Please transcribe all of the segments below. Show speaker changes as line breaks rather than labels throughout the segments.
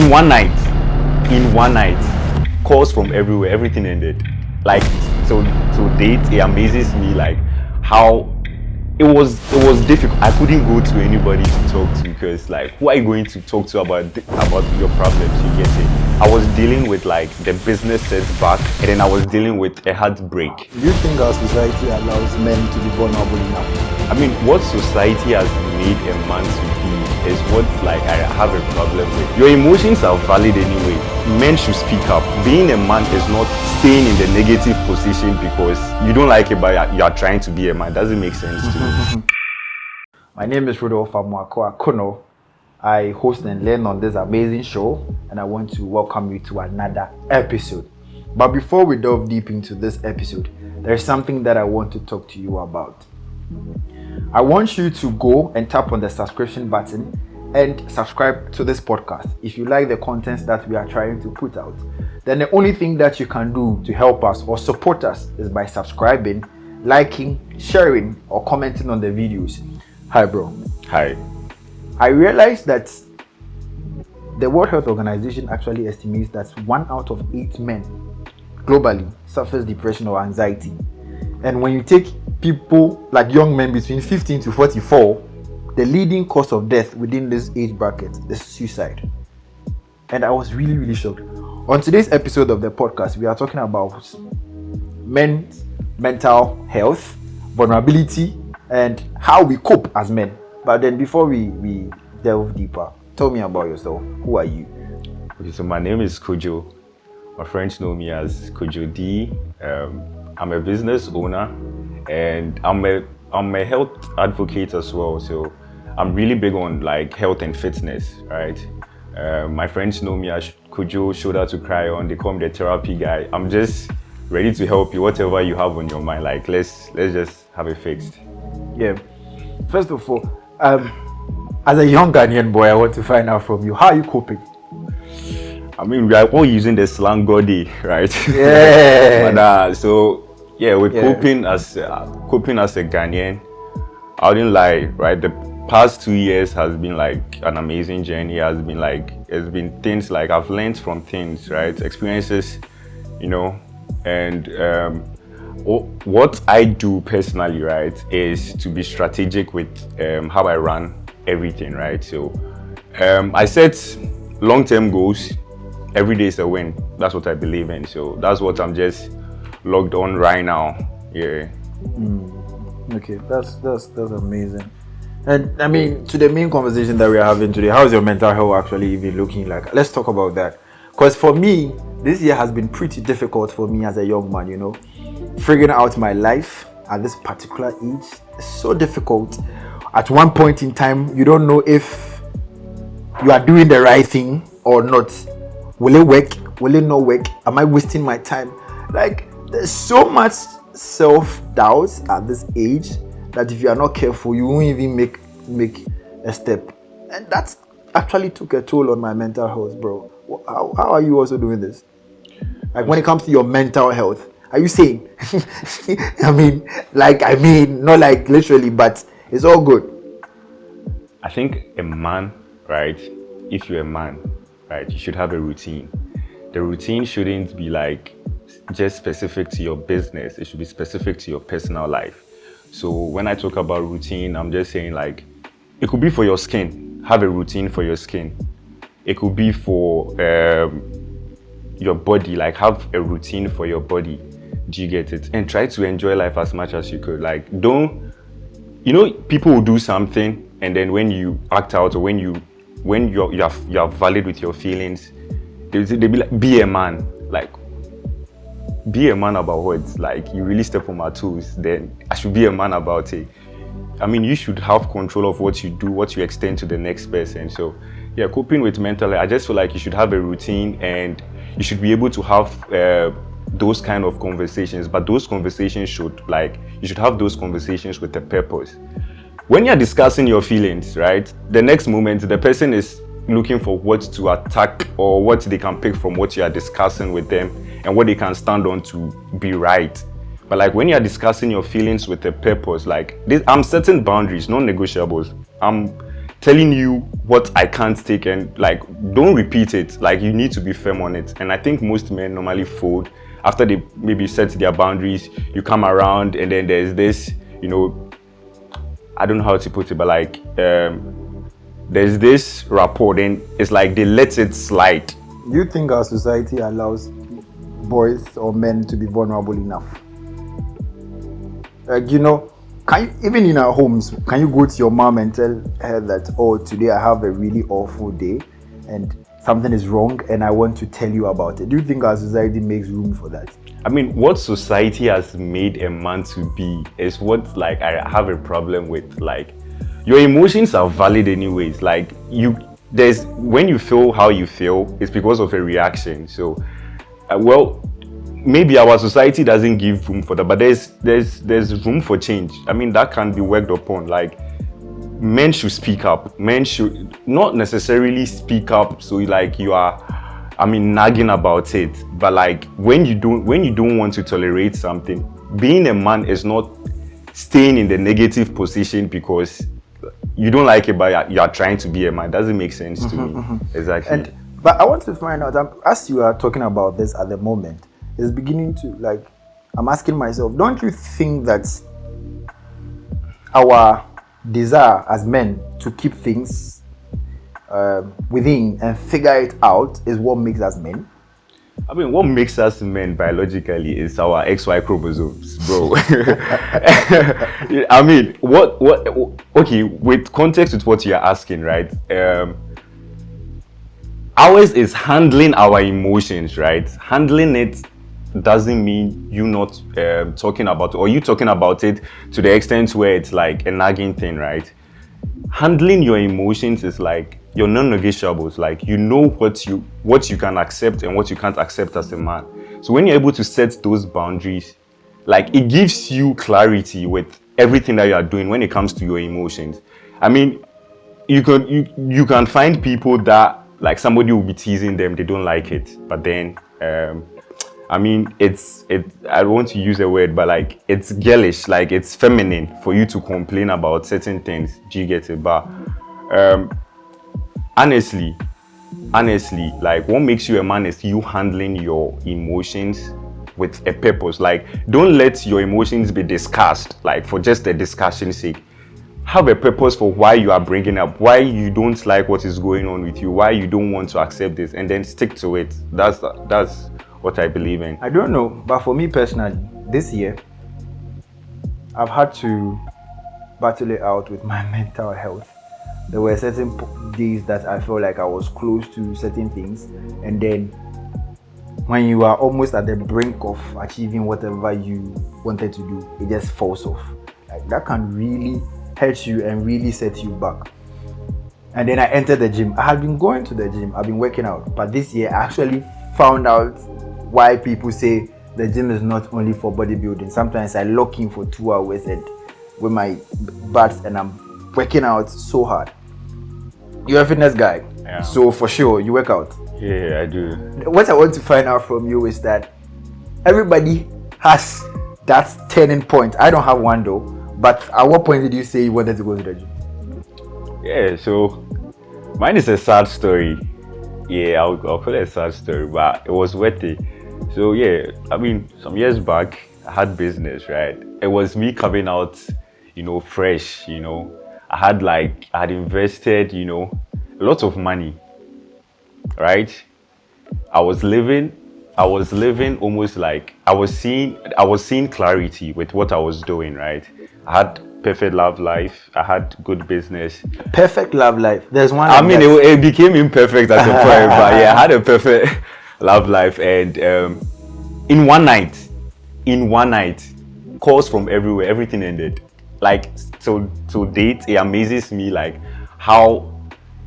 in one night, calls from everywhere, everything ended. Like, so to date, it amazes me like how it was difficult. I couldn't go to anybody to talk to because like who are you going to talk to about your problems? You get it. I was dealing with like the business setback, and then I was dealing with a heartbreak.
Do you think our society allows men to be vulnerable enough?
I mean, what society has made a man to be is what like I have a problem with. Your emotions are valid anyway. Men should speak up. Being a man is not staying in the negative position because you don't like it, but you are trying to be a man. Doesn't make sense to me.
My name is Rudolph Amuako. I host and learn on this amazing show, and I want to welcome you to another episode. But before we delve deep into this episode, there's something that I want to talk to you about. I want you to go and tap on the subscription button and subscribe to this podcast. If you like the contents that we are trying to put out, then the only thing that you can do to help us or support us is by subscribing, liking, sharing, or commenting on the videos. Hi, bro.
Hi.
I realized that the World Health Organization actually estimates that 1 out of 8 men globally suffers depression or anxiety. And when you take people like young men between 15 to 44, the leading cause of death within this age bracket is suicide. And I was really, really shocked. On today's episode of the podcast, we are talking about men's mental health, vulnerability, and how we cope as men. But then before we delve deeper, tell me about yourself. Who are you?
Okay, so my name is Kojo. My friends know me as Kojo D. I'm a business owner, and I'm a health advocate as well. So I'm really big on like health and fitness, right? My friends know me as Kojo, shoulder to cry on. They call me the therapy guy. I'm just ready to help you, whatever you have on your mind. Like let's just have it fixed.
Yeah. First of all, as a young Ghanaian boy, I want to find out from you, how are you coping?
I mean, we are all using the slang "goddy," right?
Yeah.
But we're coping as a Ghanaian. I wouldn't lie, right? The past 2 years has been like an amazing journey. It's been things like I've learned from things, right? Experiences, and what I do personally, right, is to be strategic with how I run everything, right? So I set long-term goals. Every day is a win. That's what I believe in. So that's what I'm just logged on right now. Yeah.
Okay, that's amazing. And I mean, to the main conversation that we're having today, how is your mental health actually even looking like? Let's talk about that. Because for me, this year has been pretty difficult for me as a young man, Figuring out my life at this particular age is so difficult. At one point in time, you don't know if you are doing the right thing or not. Will it work? Will it not work? Am I wasting my time? Like, there's so much self-doubt at this age that if you are not careful, you won't even make a step. And that's actually took a toll on my mental health, bro. How are you also doing this? Like, when it comes to your mental health, are you saying? I mean, not like literally, but it's all good.
I think a man, right? If you're a man, right, you should have a routine. The routine shouldn't be like just specific to your business. It should be specific to your personal life. So when I talk about routine, I'm just saying like, it could be for your skin. Have a routine for your skin. It could be for your body, like have a routine for your body. Do you get it? And try to enjoy life as much as you could. Like people will do something, and then when you act out or when you're valid with your feelings, they'll be like, be a man. Like, be a man about what? Like, you really step on my toes, then I should be a man about it. I mean, you should have control of what you do, what you extend to the next person. So yeah, coping with mental health, I just feel like you should have a routine, and you should be able to have those kind of conversations. But those conversations you should have those conversations with a purpose. When you're discussing your feelings, right, the next moment the person is looking for what to attack or what they can pick from what you are discussing with them and what they can stand on to be right. But like when you're discussing your feelings with a purpose, like I'm setting boundaries, non-negotiables. I'm telling you what I can't take, and like, don't repeat it. Like, you need to be firm on it. And I think most men normally fold after they maybe set their boundaries. You come around, and then there's this, I don't know how to put it, but like, there's this rapport, then it's like they let it slide.
Do you think our society allows boys or men to be vulnerable enough? Like, can you, even in our homes, can you go to your mom and tell her that, oh, today I have a really awful day and something is wrong and I want to tell you about it? Do you think our society makes room for that?
I mean, what society has made a man to be is what, like, I have a problem with. Like, your emotions are valid anyways. Like, when you feel how you feel, it's because of a reaction. So, maybe our society doesn't give room for that, but there's room for change. I mean, that can be worked upon. Like, men should speak up. Men should not necessarily speak up so like you are, nagging about it. But like, when you don't want to tolerate something, being a man is not staying in the negative position because you don't like it, but you are trying to be a man. Doesn't make sense to me. Exactly.
But I want to find out, as you are talking about this at the moment, it's beginning to, like, I'm asking myself, don't you think that our desire as men to keep things within and figure it out is what makes us men?
I mean, what makes us men biologically is our XY chromosomes, bro. I mean, okay, with context with what you're asking, right? Ours is handling our emotions, right? Handling it doesn't mean you not talking about it, or you talking about it to the extent where it's like a nagging thing, right? Handling your emotions is like your non-negotiables. Like, you know what you can accept and what you can't accept as a man. So when you're able to set those boundaries, like, it gives you clarity with everything that you are doing when it comes to your emotions. I mean, you can find people that, like, somebody will be teasing them, they don't like it, but then I mean, I don't want to use a word, but like, it's girlish, like, it's feminine for you to complain about certain things. Do you get it? But honestly, like, what makes you a man is you handling your emotions with a purpose. Like, don't let your emotions be discussed, like, for just the discussion's sake. Have a purpose for why you are bringing up, why you don't like what is going on with you, why you don't want to accept this, and then stick to it. That's what I believe in.
I don't know, but for me personally, this year, I've had to battle it out with my mental health. There were certain days that I felt like I was close to certain things, and then when you are almost at the brink of achieving whatever you wanted to do, it just falls off. Like, that can really hurt you and really set you back. And then I entered the gym. I had been going to the gym, I've been working out, but this year I actually found out why people say the gym is not only for bodybuilding. Sometimes I lock in for 2 hours and with my butt and I'm working out so hard. You're a fitness guy,
yeah.
So for sure you work out.
Yeah, I do.
What I want to find out from you is that everybody has that turning point. I don't have one though, but at what point did you say you wanted to go to the gym?
Yeah, so mine is a sad story. Yeah, I'll call it a sad story, but it was worth it. So yeah, I mean, some years back, I had business, right? It was me coming out, fresh, I had invested, a lot of money, right? I was living almost like I was seeing clarity with what I was doing, right? I had perfect love life. I had good business.
Perfect love life. There's one.
I mean, it became imperfect at the point, but yeah, I had a perfect love life, and in one night, calls from everywhere. Everything ended. Like, to date, it amazes me like how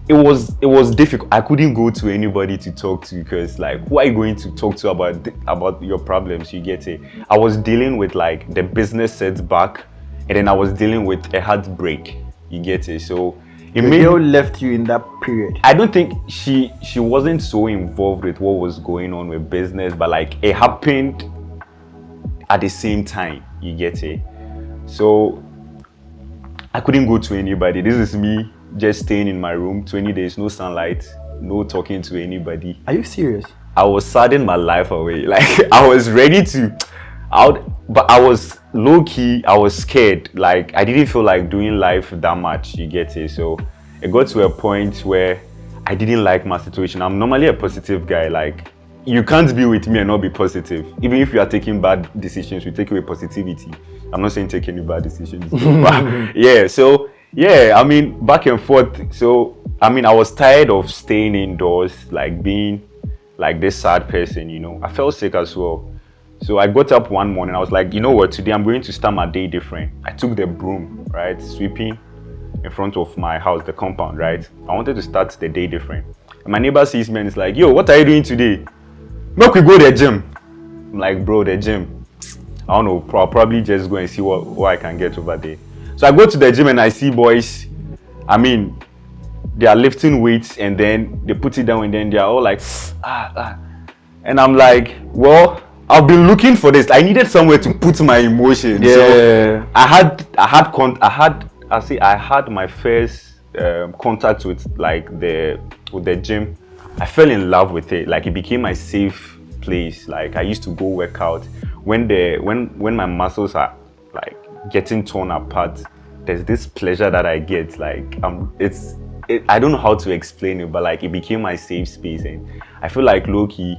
it was difficult. I couldn't go to anybody to talk to because, like, who are you going to talk to about your problems? You get it. I was dealing with like the business setback, and then I was dealing with a heartbreak. You get it. So
the girl left you in that period.
I don't think she wasn't so involved with what was going on with business, but like it happened at the same time. You get it. So I couldn't go to anybody. This is me just staying in my room 20 days, no sunlight, no talking to anybody.
Are you serious?
I was saddening my life away. Like I was ready to but I was low key, I was scared. Like I didn't feel like doing life that much, you get it? So it got to a point where I didn't like my situation. I'm normally a positive guy. Like you can't be with me and not be positive. Even if you are taking bad decisions, you take away positivity. I'm not saying take any bad decisions. But yeah, so yeah, I mean back and forth. So I mean I was tired of staying indoors, like being like this sad person, you know. I felt sick as well. So I got up one morning, I was like, you know what, today I'm going to start my day different. I took the broom, right, sweeping in front of my house, the compound, right. I wanted to start the day different. And my neighbor sees me and is like, yo, what are you doing today? Make we go to the gym. I'm like, bro, the gym, I don't know, I'll probably just go and see what I can get over there. So I go to the gym and I see boys, I mean, they are lifting weights and then they put it down and then they are all like, and I'm like, well, I've been looking for this. I needed somewhere to put my emotions.
Yeah.
So I had my first contact with the gym. I fell in love with it. Like it became my safe place. Like I used to go work out when my muscles are like getting torn apart. There's this pleasure that I get. Like I don't know how to explain it, but like it became my safe space, and I feel like low key,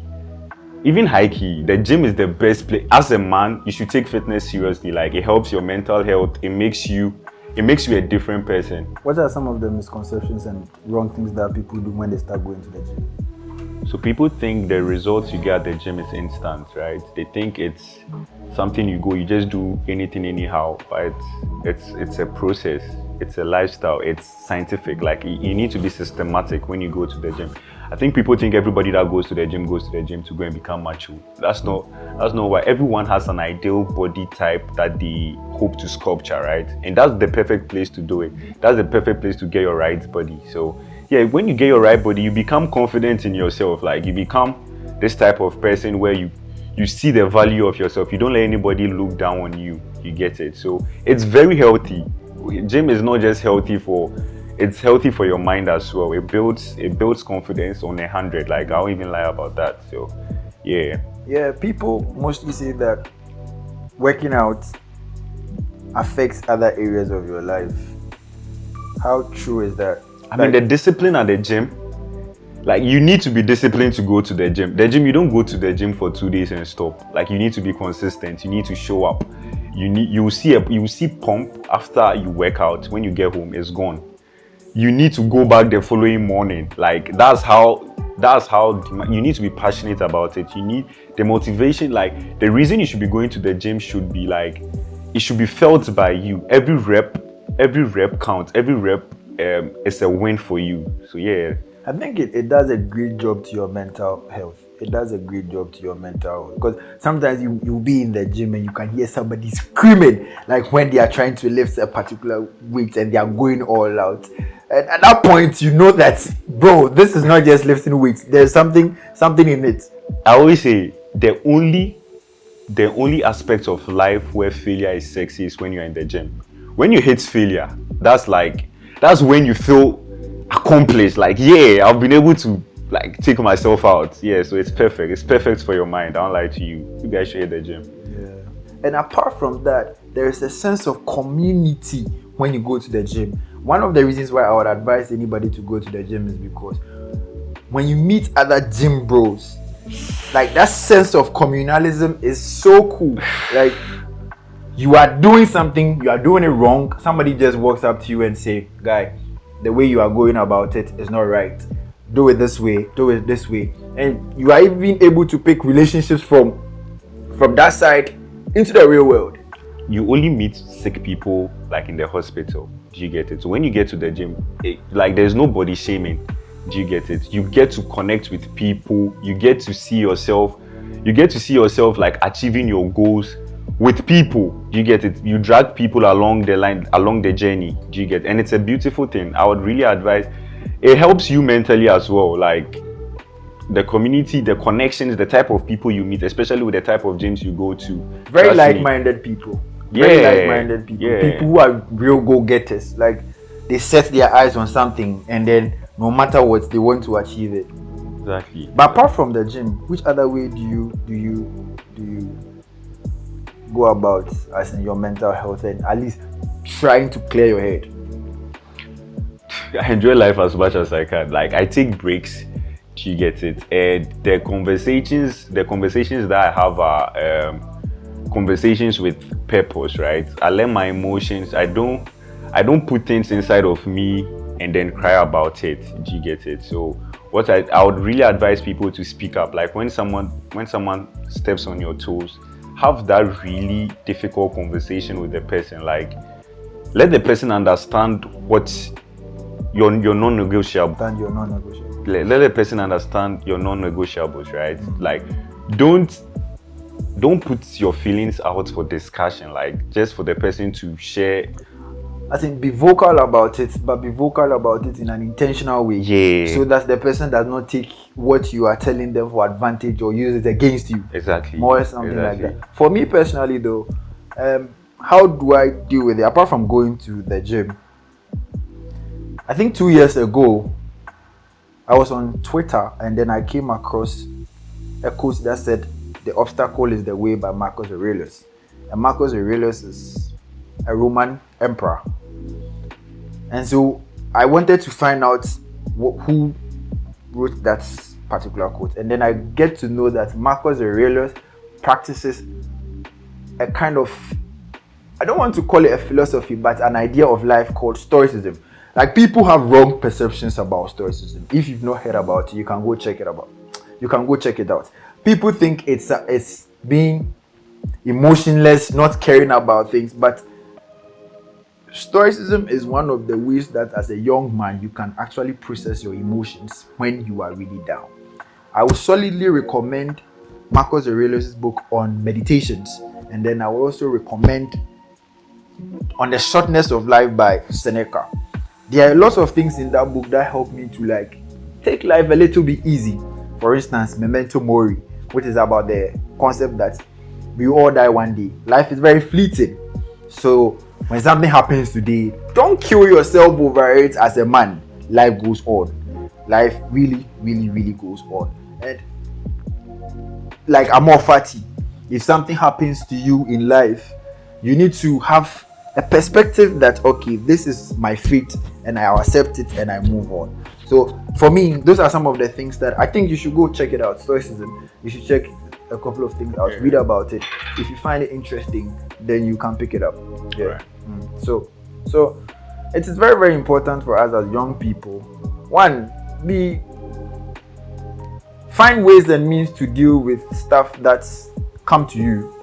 even high key, the gym is the best place. As a man, you should take fitness seriously. Like it helps your mental health. It makes you a different person.
What are some of the misconceptions and wrong things that people do when they start going to the gym?
So people think the results you get at the gym is instant, right? They think it's something you just do anything anyhow, but it's a process. It's a lifestyle. It's scientific. Like you need to be systematic when you go to the gym. I think people think everybody that goes to the gym to go and become macho. That's not why. Everyone has an ideal body type that they hope to sculpture, right? And that's the perfect place to do it. That's the perfect place to get your right body. So yeah, when you get your right body, you become confident in yourself. Like you become this type of person where you see the value of yourself. You don't let anybody look down on you. You get it? So it's very healthy. Gym is not just healthy it's healthy for your mind as well. It builds confidence on 100. Like I won't even lie about that. So yeah.
Yeah, people mostly say that working out affects other areas of your life. How true is that?
I mean, the discipline at the gym, like you need to be disciplined to go to the gym. The gym, you don't go to the gym for 2 days and stop. Like you need to be consistent. You need to show up. You will see pump after you work out. When you get home, it's gone. You need to go back the following morning. Like that's how you need to be passionate about it. You need the motivation. Like the reason you should be going to the gym should be like, it should be felt by you. Every rep counts. Every rep is a win for you. So yeah,
I think it does a great job to your mental health. It does a great job to your mental health, because sometimes you'll be in the gym and you can hear somebody screaming, like when they are trying to lift a particular weight and they are going all out. And at that point, you know that, bro, this is not just lifting weights. There's something in it.
I always say the only aspect of life where failure is sexy is when you're in the gym. When you hit failure, that's when you feel accomplished. Like, yeah, I've been able to like take myself out. Yeah, so it's perfect. It's perfect for your mind. I don't lie to you. You guys should hit the gym.
Yeah. And apart from that, there is a sense of community when you go to the gym. One of the reasons why I would advise anybody to go to the gym is because when you meet other gym bros, like that sense of communalism is so cool. Like you are doing something, you are doing it wrong. Somebody just walks up to you and say, guy, the way you are going about it is not right. Do it this way, do it this way. And you are even able to pick relationships from that side into the real world.
You only meet sick people like in the hospital. Do you get it? So when you get to the gym, like there's no body shaming. Do you get it? You get to connect with people. You get to see yourself like achieving your goals with people. Do you get it? You drag people along the line, along the journey. Do you get it? And it's a beautiful thing. I would really advise. It helps you mentally as well. Like the community, the connections, the type of people you meet, especially with the type of gyms you go to.
Very like-minded people. Very like-minded people. Yeah. People who are real go-getters. Like they set their eyes on something, and then no matter what, they want to achieve it.
Exactly.
But apart from the gym, which other way do you go about as in your mental health and at least trying to clear your head?
I enjoy life as much as I can. Like, I take breaks. You get it. And the conversations that I have are conversations with purpose, right? I let my emotions. I don't put things inside of me and then cry about it. Do you get it? So what I would really advise people to speak up. Like, when someone steps on your toes, have that really difficult conversation with the person. Like, let the person understand what your non-negotiable.
Than your non-negotiable.
Let the person understand your non-negotiables, right? Like, don't put your feelings out for discussion. Like, just for the person to share.
I think be vocal about it, but be vocal about it in an intentional way.
Yeah.
So that the person does not take what you are telling them for advantage or use it against you.
Exactly.
More or something
exactly.
like that. For me personally, though, how do I deal with it? Apart from going to the gym, I think 2 years ago, I was on Twitter and then I came across a quote that said, "The obstacle is the way" by Marcus Aurelius. And Marcus Aurelius is a Roman emperor. And so I wanted to find out who wrote that particular quote. And then I get to know that Marcus Aurelius practices a kind of, I don't want to call it a philosophy, but an idea of life called Stoicism. Like, people have wrong perceptions about Stoicism. If you've not heard about it, you can go check it out. People think it's being emotionless, not caring about things, but Stoicism is one of the ways that as a young man you can actually process your emotions when you are really down. I would solidly recommend Marcus Aurelius' book on meditations, and then I will also recommend On the Shortness of Life by Seneca. There are lots of things in that book that help me to like take life a little bit easy. For instance, Memento Mori, which is about the concept that we all die one day. Life is very fleeting. So when something happens today, don't kill yourself over it as a man. Life goes on. Life really, really, really goes on. And like Amor Fati, if something happens to you in life, you need to have a perspective that, okay, this is my fate and I accept it and I move on. So for me, those are some of the things that I think you should go check it out. Stoicism, you should check a couple of things out, read about it. If you find it interesting, then you can pick it up. Yeah.
Right.
So it is very, very important for us as young people. One, find ways and means to deal with stuff that's come to you.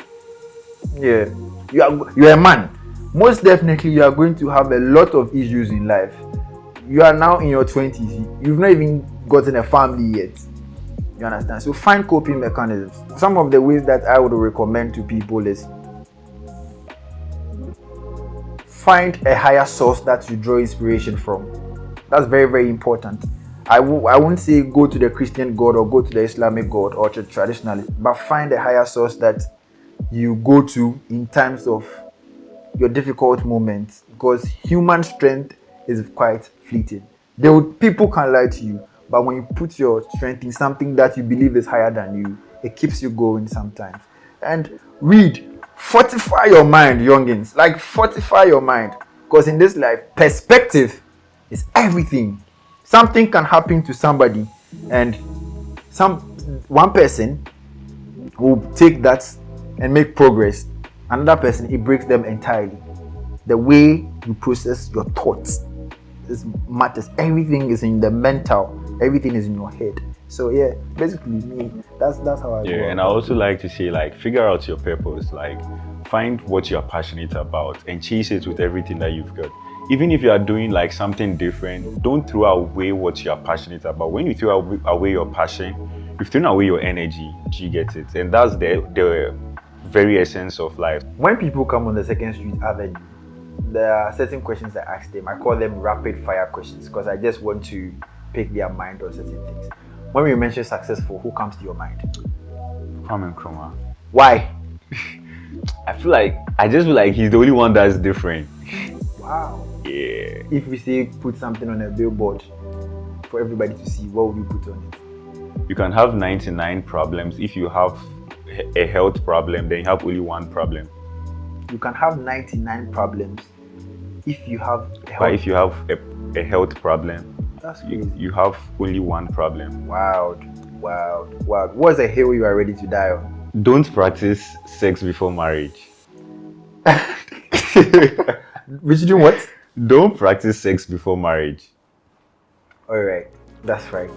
Yeah, you're a man. Most definitely, you are going to have a lot of issues in life. You are now in your 20s. You've not even gotten a family yet. You understand? So find coping mechanisms. Some of the ways that I would recommend to people is find a higher source that you draw inspiration from. That's very, very important. I won't say go to the Christian God or go to the Islamic God or to traditionalist, but find a higher source that you go to in times of your difficult moments, because human strength is quite fleeting. People can lie to you, but when you put your strength in something that you believe is higher than you, it keeps you going sometimes. And read, fortify your mind, youngins. Like, fortify your mind, because in this life, perspective is everything. Something can happen to somebody, and one person will take that and make progress. Another person, it breaks them entirely. The way you process your thoughts matters. Everything is in the mental. Everything is in your head. So yeah, basically me, that's how I go.
Yeah, and I also like to say, like, figure out your purpose. Like, find what you're passionate about and chase it with everything that you've got. Even if you are doing like something different, don't throw away what you are passionate about. When you throw away your passion, you've thrown away your energy. Do you get it? And that's the very essence of life.
When people come on the Second Street Avenue, there are certain questions I ask them. I call them rapid fire questions, because I just want to pick their mind on certain things. When we mention successful, who comes to your mind?
Kwame Nkrumah.
Why?
I just feel like he's the only one that's different.
Wow.
Yeah.
If we say put something on a billboard for everybody to see, what would you put on it?
You can have 99 problems. If you have a health problem, then you have only one problem.
You can have 99 problems if you have
But if you have a health problem,
that's crazy.
you have only one problem.
Wow. What's a hill you are ready to die on?
Don't practice sex before marriage.
We should do what?
Don't practice sex before marriage.
All right, that's right.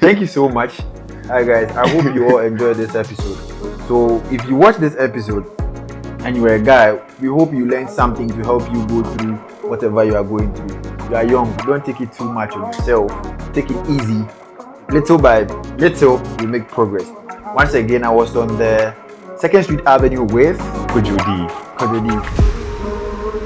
Thank you so much. Alright guys, I hope you all enjoyed this episode. So if you watch this episode and you're a guy, we hope you learned something to help you go through whatever you are going through. You are young, don't take it too much on yourself. Take it easy. Little by little, you make progress. Once again, I was on the 2nd Street Avenue with
Kojo D.
Kojo D.